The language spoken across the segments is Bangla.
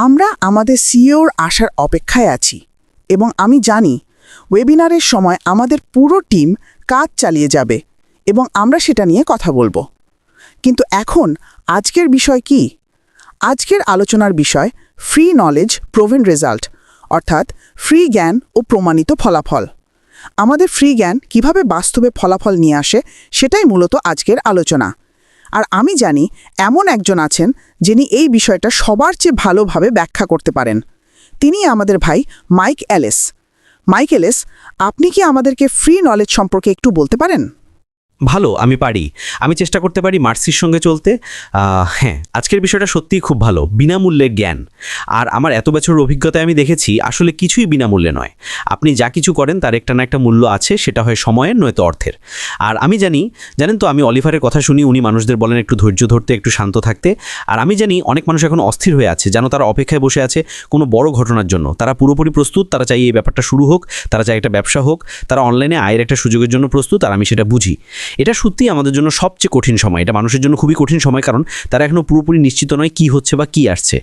আমরা আমাদের সিইওর আসার অপেক্ষায় আছি এবং আমি জানি ওয়েবিনারের সময় আমাদের পুরো টিম কাজ চালিয়ে যাবে এবং আমরা সেটা নিয়ে কথা বলবো। কিন্তু এখন আজকের বিষয় কি? আজকের আলোচনার বিষয় ফ্রি নলেজ প্রুভেন রেজাল্ট, অর্থাৎ ফ্রি জ্ঞান ও প্রমাণিত ফলাফল। আমাদের ফ্রি জ্ঞান কিভাবে বাস্তবে ফলাফল নিয়ে আসে সেটাই মূলত আজকের আলোচনা। আর আমি জানি এমন একজন আছেন যিনি এই বিষয়টা সবার চেয়ে ভালোভাবে ব্যাখ্যা করতে পারেন। তিনি আমাদের ভাই মাইক এলিস। মাইক এলিস, আপনি কি আমাদেরকে ফ্রি নলেজ সম্পর্কে একটু বলতে পারেন? ভালো, আমি পারি। আমি চেষ্টা করতে পারি মার্সির সঙ্গে চলতে। হ্যাঁ, আজকের বিষয়টা সত্যিই খুব ভালো, বিনামূল্যের জ্ঞান। আর আমার এত বছরের অভিজ্ঞতায় আমি দেখেছি আসলে কিছুই বিনামূল্যে নয়। আপনি যা কিছু করেন তার একটা না একটা মূল্য আছে, সেটা হয় সময়ের নয়তো অর্থের। আর আমি জানেন তো, আমি অলিভারের কথা শুনি, উনি মানুষদের বলেন একটু ধৈর্য ধরতে, একটু শান্ত থাকতে। আর আমি জানি অনেক মানুষ এখন অস্থির হয়ে আছে, যেন তারা অপেক্ষায় বসে আছে কোনো বড় ঘটনার জন্য। তারা পুরোপুরি প্রস্তুত, তারা চাই এই ব্যাপারটা শুরু হোক, তারা চাই একটা ব্যবসা হোক, তারা অনলাইনে আয়ের একটা সুযোগের জন্য প্রস্তুত। আর আমি সেটা বুঝি। এটা সত্যিই আমাদের জন্য সবচেয়ে কঠিন সময়, এটা মানুষের জন্য খুবই কঠিন সময়, কারণ তারা এখনও পুরোপুরি নিশ্চিত নয় কী হচ্ছে বা কী আসছে।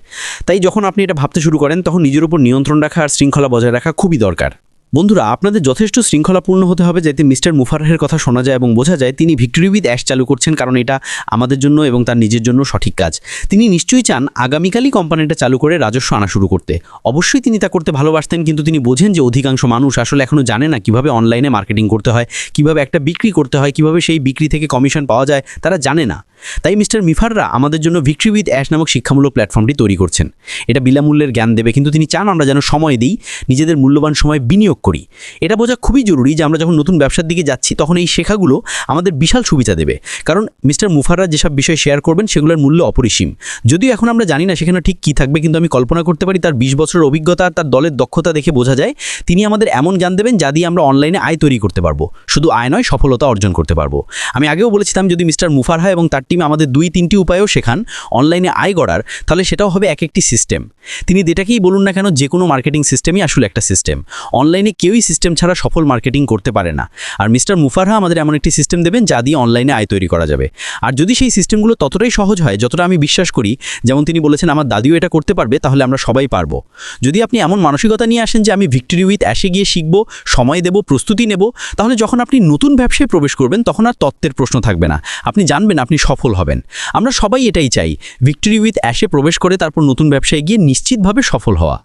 তাই যখন আপনি এটা ভাবতে শুরু করেন, তখন নিজের উপর নিয়ন্ত্রণ রাখা আর শৃঙ্খলা বজায় রাখা খুবই দরকার। বন্ধুরা, আপনাদের যথেষ্ট শৃঙ্খলাপূর্ণ হতে হবে যাতে মিস্টার মুফাররাহের কথা শোনা যায় এবং বোঝা যায় তিনি ভিক্টরি উইথ অ্যাশ চালু করছেন, কারণ এটা আমাদের জন্য এবং তার নিজের জন্য সঠিক কাজ। তিনি নিশ্চয়ই চান আগামীকালই কোম্পানিটা চালু করে রাজস্ব আনা শুরু করতে। অবশ্যই তিনি তা করতে ভালোবাসতেন, কিন্তু তিনি বোঝেন যে অধিকাংশ মানুষ আসলে এখনও জানে না কীভাবে অনলাইনে মার্কেটিং করতে হয়, কীভাবে একটা বিক্রি করতে হয়, কীভাবে সেই বিক্রি থেকে কমিশন পাওয়া যায়, তারা জানে না। তাই মিস্টার মুফাররা আমাদের জন্য ভিক্টরি উইথ অ্যাশ নামক শিক্ষামূলক প্ল্যাটফর্মটি তৈরি করছেন। এটা বিনামূল্যের জ্ঞান দেবে, কিন্তু তিনি চান আমরা যেন সময় দিই, নিজেদের মূল্যবান সময় বিনিয়োগ করি। এটা বোঝা খুবই জরুরি যে আমরা যখন নতুন ব্যবসার দিকে যাচ্ছি তখন এই শেখাগুলো আমাদের বিশাল সুবিধা দেবে, কারণ মিস্টার মুফাররা যেসব বিষয় শেয়ার করবেন সেগুলোর মূল্য অপরিসীম। যদিও এখন আমরা জানি না সেখানে ঠিক কী থাকবে, কিন্তু আমি কল্পনা করতে পারি তার 20 বছরের অভিজ্ঞতা আর তার দলের দক্ষতা দেখে বোঝা যায় তিনি আমাদের এমন জ্ঞান দেবেন যা দিয়ে আমরা অনলাইনে আয় তৈরি করতে পারবো। শুধু আয় নয়, সফলতা অর্জন করতে পারবো। আমি আগেও বলেছিলাম যদি মিস্টার মুফাররা এবং তার টিম আমাদের 2-3টি উপায়ও শেখান অনলাইনে আয় গড়ার, তাহলে সেটাও হবে এক একটি সিস্টেম। তিনি যেটাকেই বলুন না কেন, যে কোনো মার্কেটিং সিস্টেমই আসলে একটা সিস্টেম। অনলাইনে কেউই সিস্টেম ছাড়া সফল মার্কেটিং করতে পারে না। আর মিস্টার মুফাররা আমাদের এমন একটি সিস্টেম দেবেন যা দিয়ে অনলাইনে আয় তৈরি করা যাবে। আর যদি সেই সিস্টেমগুলো ততটাই সহজ হয় যতটা আমি বিশ্বাস করি, যেমন তিনি বলেছেন আমার দাদিও এটা করতে পারবে, তাহলে আমরা সবাই পারবো। যদি আপনি এমন মানসিকতা নিয়ে আসেন যে আমি ভিক্টরি উইথ অ্যাশে গিয়ে শিখব, সময় দেব, প্রস্তুতি নেব, তাহলে যখন আপনি নতুন ব্যবসায় প্রবেশ করবেন তখন আর তত্ত্বের প্রশ্ন থাকবে না। আপনি জানবেন আপনি সফল হবেন। আমরা সবাই এটাই চাই, ভিক্টরি উইথ অ্যাশে প্রবেশ করে তারপর নতুন ব্যবসায় গিয়ে নিশ্চিতভাবে সফল হওয়া।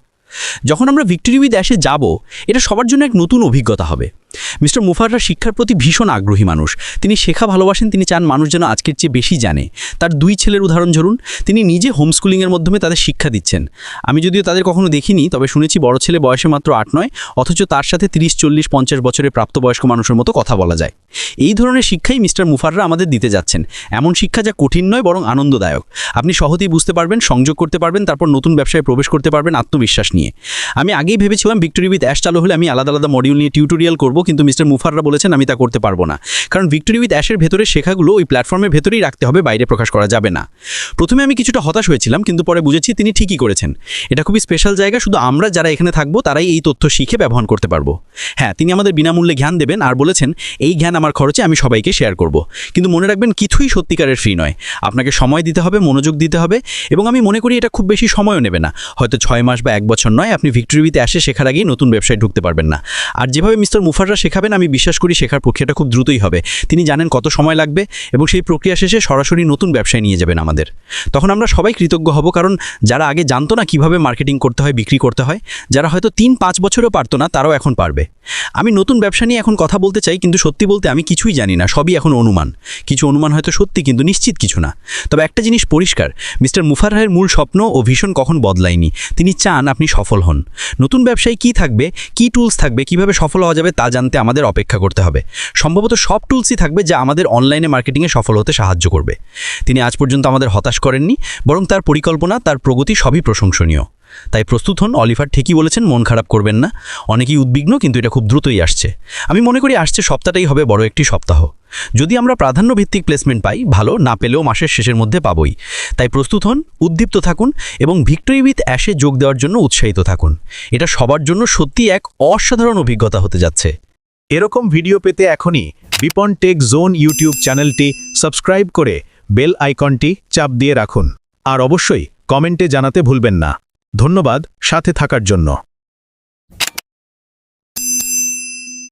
যখন আমরা ভিক্টরি উইথ অ্যাশে যাব, এটা সবার জন্য এক নতুন অভিজ্ঞতা হবে। মিস্টার মুফাররা শিক্ষার প্রতি ভীষণ আগ্রহী মানুষ। তিনি শেখা ভালোবাসেন, তিনি চান মানুষ যেন আজকের চেয়ে বেশি জানে। তার 2 ছেলের উদাহরণ ধরুন, তিনি নিজে হোমস্কুলিংয়ের মাধ্যমে তাদের শিক্ষা দিচ্ছেন। আমি যদিও তাদের কখনো দেখিনি, তবে শুনেছি বড় ছেলে বয়সে মাত্র 8-9, অথচ তার সাথে 30-40-50 বছরের প্রাপ্তবয়স্ক মানুষের মতো কথা বলা যায়। এই ধরনের শিক্ষাই মিস্টার মুফাররা আমাদের দিতে যাচ্ছেন, এমন শিক্ষা যা কঠিন নয় বরং আনন্দদায়ক। আপনি সহজেই বুঝতে পারবেন, সংযোগ করতে পারবেন, তারপর নতুন ব্যবসায় প্রবেশ করতে পারবেন আত্মবিশ্বাস নিয়ে। আমি আগেই ভেবেছিলাম ভিক্টরি উইথ অ্যাশ চালু হলে আমি আলাদা আলাদা মডিউল নিয়ে টিউটোরিয়াল করব, কিন্তু মিস্টার মুফাররা বলেছেন আমি তা করতে পারবো না, কারণ ভিক্টরি উইথ অ্যাশের ভেতরে শেখাগুলো ওই প্ল্যাটফর্মের ভেতরেই রাখতে হবে, বাইরে প্রকাশ করা যাবে না। প্রথমে আমি কিছুটা হতাশ হয়েছিলাম, কিন্তু পরে বুঝেছি তিনি ঠিকই করেছেন। এটা খুবই স্পেশাল জায়গা, শুধু আমরা যারা এখানে থাকবো তারাই এই তথ্য শিখে ব্যবহার করতে পারবো। হ্যাঁ, তিনি আমাদের বিনামূল্যে জ্ঞান দেবেন আর বলেছেন এই জ্ঞান আমার খরচে আমি সবাইকে শেয়ার করব। কিন্তু মনে রাখবেন, কিছুই সত্যিকারের ফ্রি নয়। আপনাকে সময় দিতে হবে, মনোযোগ দিতে হবে, এবং আমি মনে করি এটা খুব বেশি সময়ও নেবে না। হয়তো 6 মাস বা 1 বছর নয়, আপনি ভিক্টরি উইথ অ্যাশে শেখার আগেই নতুন ব্যবসায় ঢুকতে পারবেন না। আর যেভাবে মিস্টার মুফাররা শেখাবেন, আমি বিশ্বাস করি শেখার প্রক্রিয়াটা খুব দ্রুতই হবে। তিনি জানেন কত সময় লাগবে এবং সেই প্রক্রিয়া শেষে সরাসরি নতুন ব্যবসায় নিয়ে যাবেন আমাদের। তখন আমরা সবাই কৃতজ্ঞ হব, কারণ যারা আগে জানতো না কিভাবে মার্কেটিং করতে হয়, বিক্রি করতে হয়, যারা হয়তো 3-5 বছরও পারতো না, তারাও এখন পারবে। আমি নতুন ব্যবসা নিয়ে এখন কথা বলতে চাই, কিন্তু সত্যি বলতে আমি কিছুই জানি না, সবই এখন অনুমান। কিছু অনুমান হয়তো সত্যি, কিন্তু নিশ্চিত কিছু না। তবে একটা জিনিস পরিষ্কার, মিস্টার মুফাররাহের মূল স্বপ্ন ও ভীষণ কখন বদলায়নি। তিনি চান আপনি সফল হন। নতুন ব্যবসায় কী থাকবে, কী টুলস থাকবে, কিভাবে সফল হওয়া যাবে তা জানতে আমাদের অপেক্ষা করতে হবে। সম্ভবত সব টুলসই থাকবে যা আমাদের অনলাইনে মার্কেটিংয়ে সফল হতে সাহায্য করবে। তিনি আজ পর্যন্ত আমাদের হতাশ করেননি, বরং তার পরিকল্পনা, তার প্রগতি সবই প্রশংসনীয়। তাই প্রস্তুত হন, অলিভার ঠিকই বলেছেন, মন খারাপ করবেন না। অনেকেই উদ্বিগ্ন, কিন্তু এটা খুব দ্রুতই আসছে। আমি মনে করি আসছে সপ্তাহটাই হবে বড় একটি সপ্তাহ। যদি আমরা প্রাধান্য ভিত্তিক প্লেসমেন্ট পাই, ভালো, না পেলেও মাসের শেষের মধ্যে পাবই। তাই প্রস্তুত হন, উদ্দীপ্ত থাকুন এবং ভিক্টরি উইথ অ্যাশে যোগ দেওয়ার জন্য উৎসাহিত থাকুন। এটা সবার জন্য সত্যি এক অসাধারণ অভিজ্ঞতা হতে যাচ্ছে। এরকম ভিডিও পেতে এখনই বিপন টেক জোন ইউটিউব চ্যানেলটি সাবস্ক্রাইব করে বেল আইকনটি চাপ দিয়ে রাখুন। আর অবশ্যই কমেন্টে জানাতে ভুলবেন না। ধন্যবাদ সাথে থাকার জন্য।